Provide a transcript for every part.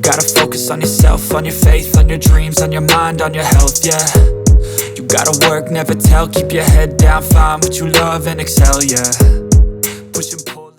gotta focus on yourself, on your faith, on your dreams, on your mind, on your health, yeah. You gotta work, never tell, keep your head down, find what you love and excel, yeah. Push and pull.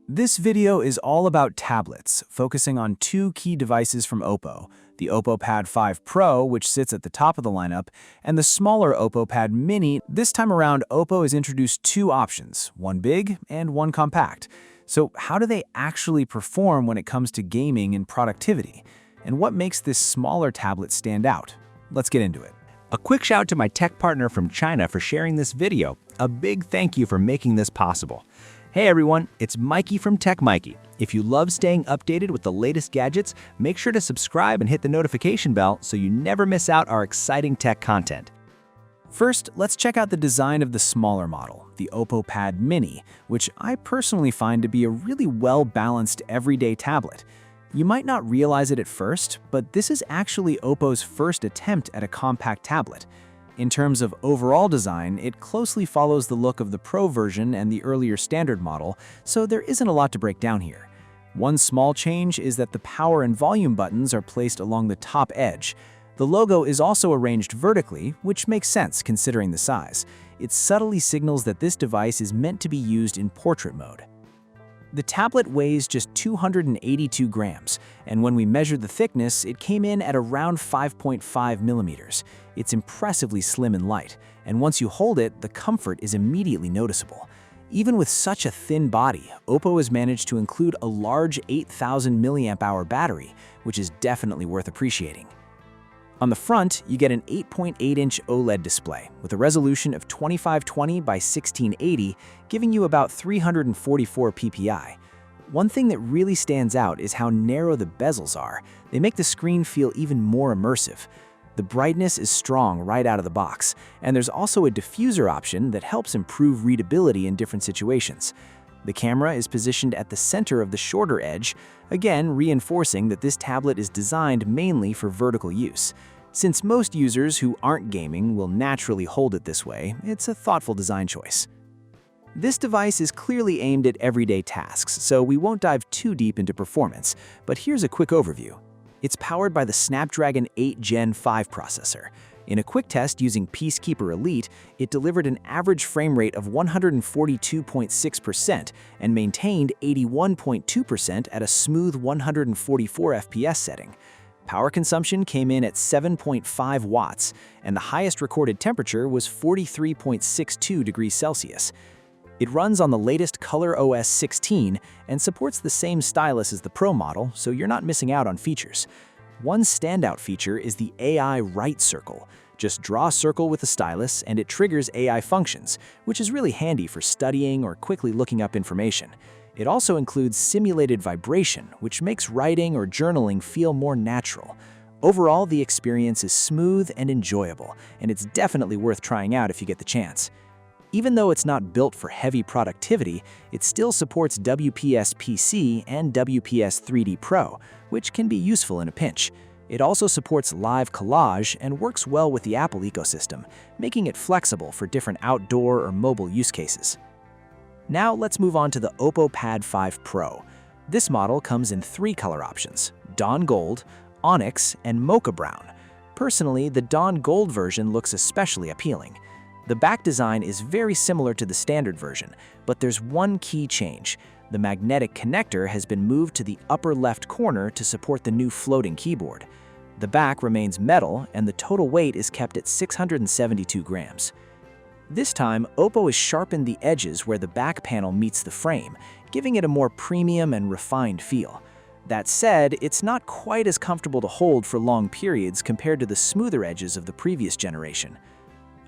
This video is all about tablets, focusing on two key devices from Oppo, the Oppo Pad 5 Pro, which sits at the top of the lineup, and the smaller Oppo Pad Mini. This time around, Oppo has introduced two options, one big and one compact. So how do they actually perform when it comes to gaming and productivity? And what makes this smaller tablet stand out? Let's get into it. A quick shout to my tech partner from China for sharing this video. A big thank you for making this possible. Hey everyone, it's Maiky from techmaiky. If you love staying updated with the latest gadgets, make sure to subscribe and hit the notification bell so you never miss out our exciting tech content. First, let's check out the design of the smaller model, the Oppo Pad Mini, which I personally find to be a really well-balanced everyday tablet. You might not realize it at first, but this is actually Oppo's first attempt at a compact tablet. In terms of overall design, it closely follows the look of the Pro version and the earlier standard model, so there isn't a lot to break down here. One small change is that the power and volume buttons are placed along the top edge. The logo is also arranged vertically, which makes sense considering the size. It subtly signals that this device is meant to be used in portrait mode. The tablet weighs just 282 grams, and when we measured the thickness, it came in at around 5.5 millimeters. It's impressively slim and light, and once you hold it, the comfort is immediately noticeable. Even with such a thin body, Oppo has managed to include a large 8,000 mAh battery, which is definitely worth appreciating. On the front, you get an 8.8-inch OLED display with a resolution of 2520 by 1680, giving you about 344 ppi. One thing that really stands out is how narrow the bezels are. They make the screen feel even more immersive. The brightness is strong right out of the box, and there's also a diffuser option that helps improve readability in different situations. The camera is positioned at the center of the shorter edge, again reinforcing that this tablet is designed mainly for vertical use. Since most users who aren't gaming will naturally hold it this way, it's a thoughtful design choice. This device is clearly aimed at everyday tasks, so we won't dive too deep into performance, but here's a quick overview. It's powered by the Snapdragon 8 Gen 5 processor. In a quick test using Peacekeeper Elite, it delivered an average frame rate of 142.6% and maintained 81.2% at a smooth 144 FPS setting. Power consumption came in at 7.5 watts, and the highest recorded temperature was 43.62 degrees Celsius. It runs on the latest ColorOS 16 and supports the same stylus as the Pro model, so you're not missing out on features. One standout feature is the AI Write Circle. Just draw a circle with the stylus and it triggers AI functions, which is really handy for studying or quickly looking up information. It also includes simulated vibration, which makes writing or journaling feel more natural. Overall, the experience is smooth and enjoyable, and it's definitely worth trying out if you get the chance. Even though it's not built for heavy productivity, it still supports WPS-PC and WPS 3D Pro, which can be useful in a pinch. It also supports live collage and works well with the Apple ecosystem, making it flexible for different outdoor or mobile use cases. Now let's move on to the Oppo Pad 5 Pro. This model comes in three color options: Dawn Gold, Onyx, and Mocha Brown. Personally, the Dawn Gold version looks especially appealing. The back design is very similar to the standard version, but there's one key change. The magnetic connector has been moved to the upper left corner to support the new floating keyboard. The back remains metal, and the total weight is kept at 672 grams. This time, Oppo has sharpened the edges where the back panel meets the frame, giving it a more premium and refined feel. That said, it's not quite as comfortable to hold for long periods compared to the smoother edges of the previous generation.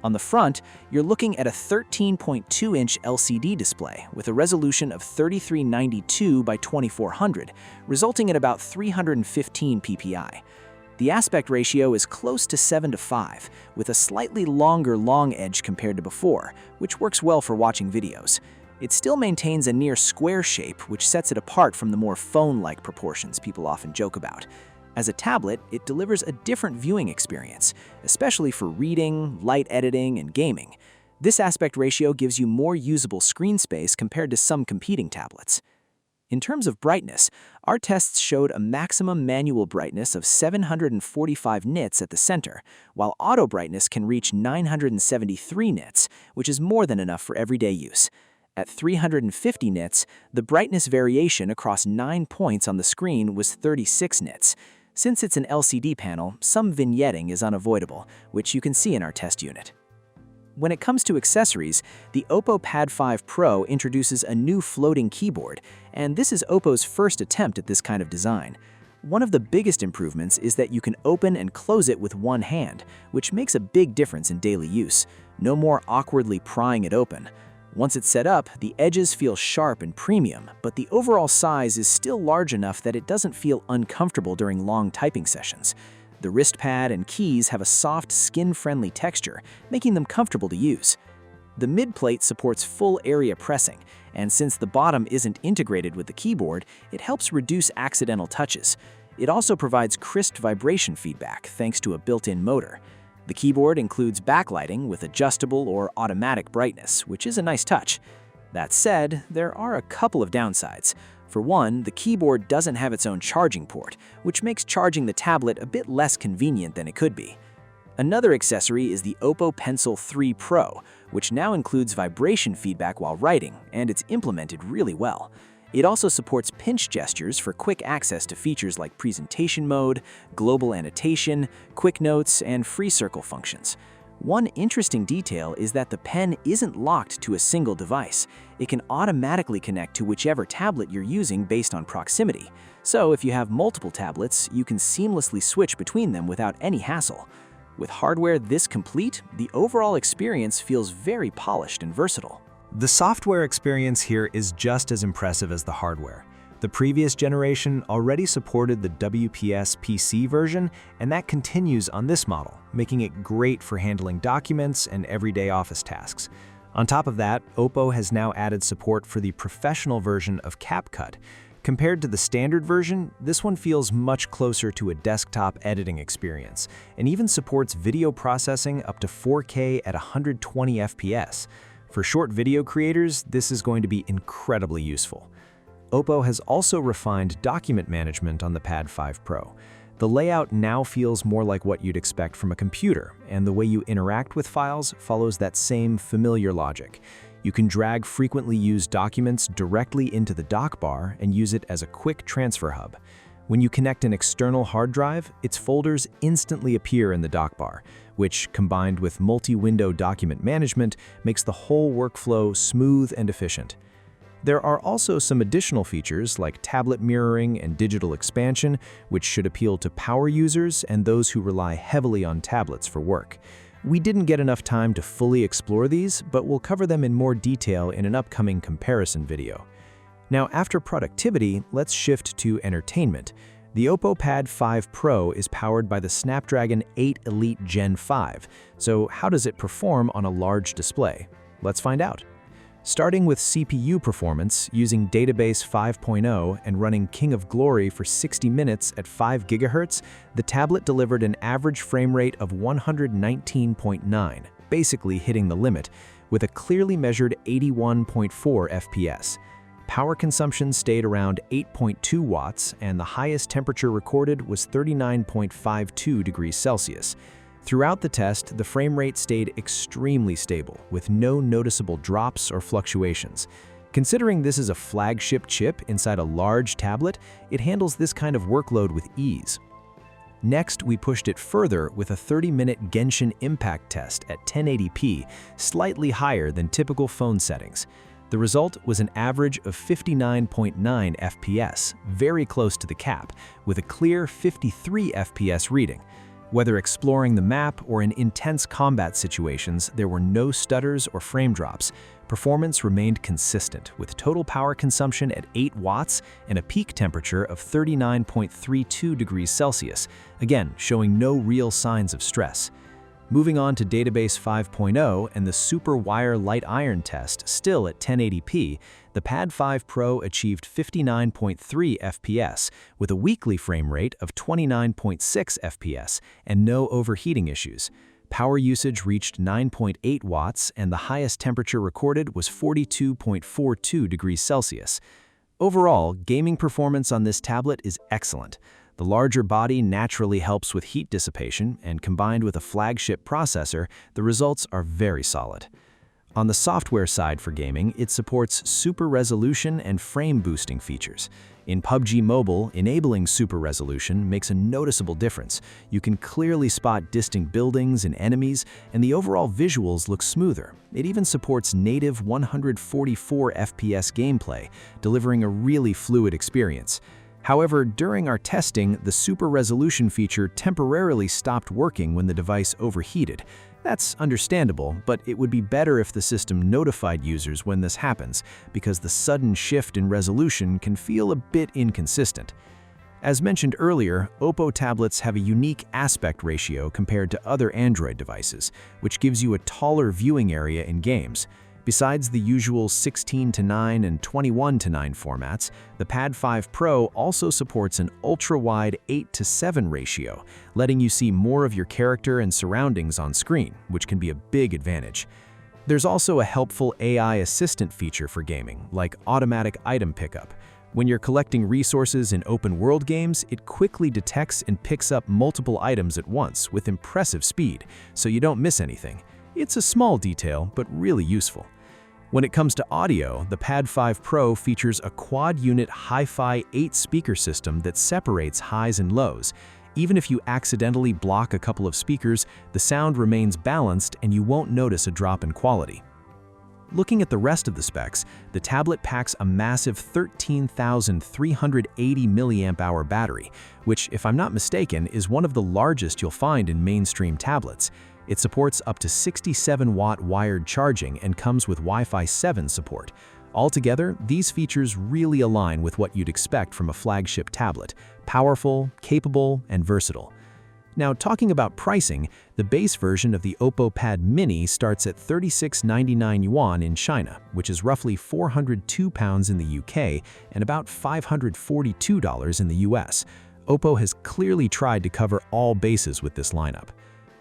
On the front, you're looking at a 13.2-inch LCD display with a resolution of 3392 by 2400, resulting in about 315 ppi. The aspect ratio is close to 7:5, with a slightly longer long edge compared to before, which works well for watching videos. It still maintains a near square shape, which sets it apart from the more phone-like proportions people often joke about. As a tablet, it delivers a different viewing experience, especially for reading, light editing, and gaming. This aspect ratio gives you more usable screen space compared to some competing tablets. In terms of brightness, our tests showed a maximum manual brightness of 745 nits at the center, while auto brightness can reach 973 nits, which is more than enough for everyday use. At 350 nits, the brightness variation across 9 points on the screen was 36 nits. Since it's an LCD panel, some vignetting is unavoidable, which you can see in our test unit. When it comes to accessories, the Oppo Pad 5 Pro introduces a new floating keyboard, and this is Oppo's first attempt at this kind of design. One of the biggest improvements is that you can open and close it with one hand, which makes a big difference in daily use. No more awkwardly prying it open. Once it's set up, the edges feel sharp and premium, but the overall size is still large enough that it doesn't feel uncomfortable during long typing sessions. The wrist pad and keys have a soft, skin-friendly texture, making them comfortable to use. The mid-plate supports full area pressing, and since the bottom isn't integrated with the keyboard, it helps reduce accidental touches. It also provides crisp vibration feedback thanks to a built-in motor. The keyboard includes backlighting with adjustable or automatic brightness, which is a nice touch. That said, there are a couple of downsides. For one, the keyboard doesn't have its own charging port, which makes charging the tablet a bit less convenient than it could be. Another accessory is the Oppo Pencil 3 Pro, which now includes vibration feedback while writing, and it's implemented really well. It also supports pinch gestures for quick access to features like presentation mode, global annotation, quick notes, and free circle functions. One interesting detail is that the pen isn't locked to a single device. It can automatically connect to whichever tablet you're using based on proximity. So if you have multiple tablets, you can seamlessly switch between them without any hassle. With hardware this complete, the overall experience feels very polished and versatile. The software experience here is just as impressive as the hardware. The previous generation already supported the WPS PC version, and that continues on this model, making it great for handling documents and everyday office tasks. On top of that, Oppo has now added support for the professional version of CapCut. Compared to the standard version, this one feels much closer to a desktop editing experience, and even supports video processing up to 4K at 120 FPS. For short video creators, this is going to be incredibly useful. Oppo has also refined document management on the Pad 5 Pro. The layout now feels more like what you'd expect from a computer, and the way you interact with files follows that same familiar logic. You can drag frequently used documents directly into the dock bar and use it as a quick transfer hub. When you connect an external hard drive, its folders instantly appear in the dock bar, which, combined with multi-window document management, makes the whole workflow smooth and efficient. There are also some additional features like tablet mirroring and digital expansion, which should appeal to power users and those who rely heavily on tablets for work. We didn't get enough time to fully explore these, but we'll cover them in more detail in an upcoming comparison video. Now, after productivity, let's shift to entertainment. The Oppo Pad 5 Pro is powered by the Snapdragon 8 Elite Gen 5, so how does it perform on a large display? Let's find out. Starting with CPU performance, using Database 5.0 and running King of Glory for 60 minutes at 5 GHz, the tablet delivered an average frame rate of 119.9, basically hitting the limit, with a clearly measured 81.4 FPS. Power consumption stayed around 8.2 watts, and the highest temperature recorded was 39.52 degrees Celsius. Throughout the test, the frame rate stayed extremely stable, with no noticeable drops or fluctuations. Considering this is a flagship chip inside a large tablet, it handles this kind of workload with ease. Next, we pushed it further with a 30-minute Genshin Impact test at 1080p, slightly higher than typical phone settings. The result was an average of 59.9 FPS, very close to the cap, with a clear 53 FPS reading. Whether exploring the map or in intense combat situations, there were no stutters or frame drops. Performance remained consistent, with total power consumption at 8 watts and a peak temperature of 39.32 degrees Celsius, again showing no real signs of stress. Moving on to Database 5.0 and the Super Wire Light Iron test, still at 1080p, the Pad 5 Pro achieved 59.3 FPS with a weekly frame rate of 29.6 FPS and no overheating issues. Power usage reached 9.8 watts and the highest temperature recorded was 42.42 degrees Celsius. Overall, gaming performance on this tablet is excellent. The larger body naturally helps with heat dissipation, and combined with a flagship processor, the results are very solid. On the software side for gaming, it supports super resolution and frame boosting features. In PUBG Mobile, enabling super resolution makes a noticeable difference. You can clearly spot distant buildings and enemies, and the overall visuals look smoother. It even supports native 144 FPS gameplay, delivering a really fluid experience. However, during our testing, the super resolution feature temporarily stopped working when the device overheated. That's understandable, but it would be better if the system notified users when this happens, because the sudden shift in resolution can feel a bit inconsistent. As mentioned earlier, Oppo tablets have a unique aspect ratio compared to other Android devices, which gives you a taller viewing area in games. Besides the usual 16:9 and 21:9 formats, the Pad 5 Pro also supports an ultra-wide 8:7 ratio, letting you see more of your character and surroundings on screen, which can be a big advantage. There's also a helpful AI assistant feature for gaming, like automatic item pickup. When you're collecting resources in open-world games, it quickly detects and picks up multiple items at once with impressive speed, so you don't miss anything. It's a small detail, but really useful. When it comes to audio, the Pad 5 Pro features a quad-unit Hi-Fi 8-speaker system that separates highs and lows. Even if you accidentally block a couple of speakers, the sound remains balanced and you won't notice a drop in quality. Looking at the rest of the specs, the tablet packs a massive 13,380 mAh battery, which, if I'm not mistaken, is one of the largest you'll find in mainstream tablets. It supports up to 67-watt wired charging and comes with Wi-Fi 7 support. Altogether, these features really align with what you'd expect from a flagship tablet: powerful, capable, and versatile. Now, talking about pricing, the base version of the Oppo Pad Mini starts at 3699 yuan in China, which is roughly £402 in the UK and about $542 in the US. Oppo has clearly tried to cover all bases with this lineup.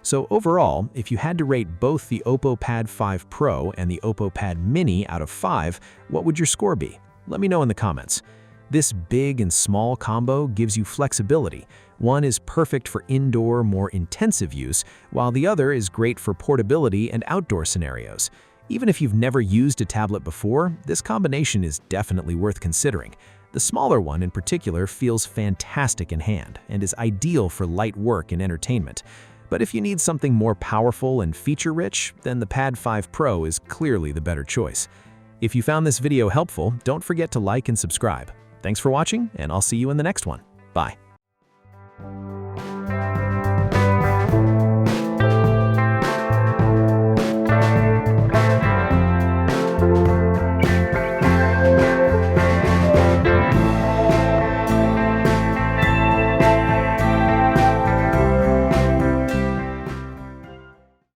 So overall, if you had to rate both the Oppo Pad 5 Pro and the Oppo Pad Mini out of 5, what would your score be? Let me know in the comments. This big and small combo gives you flexibility. One is perfect for indoor, more intensive use, while the other is great for portability and outdoor scenarios. Even if you've never used a tablet before, this combination is definitely worth considering. The smaller one in particular feels fantastic in hand and is ideal for light work and entertainment. But if you need something more powerful and feature-rich, then the Pad 5 Pro is clearly the better choice. If you found this video helpful, don't forget to like and subscribe. Thanks for watching, and I'll see you in the next one. Bye.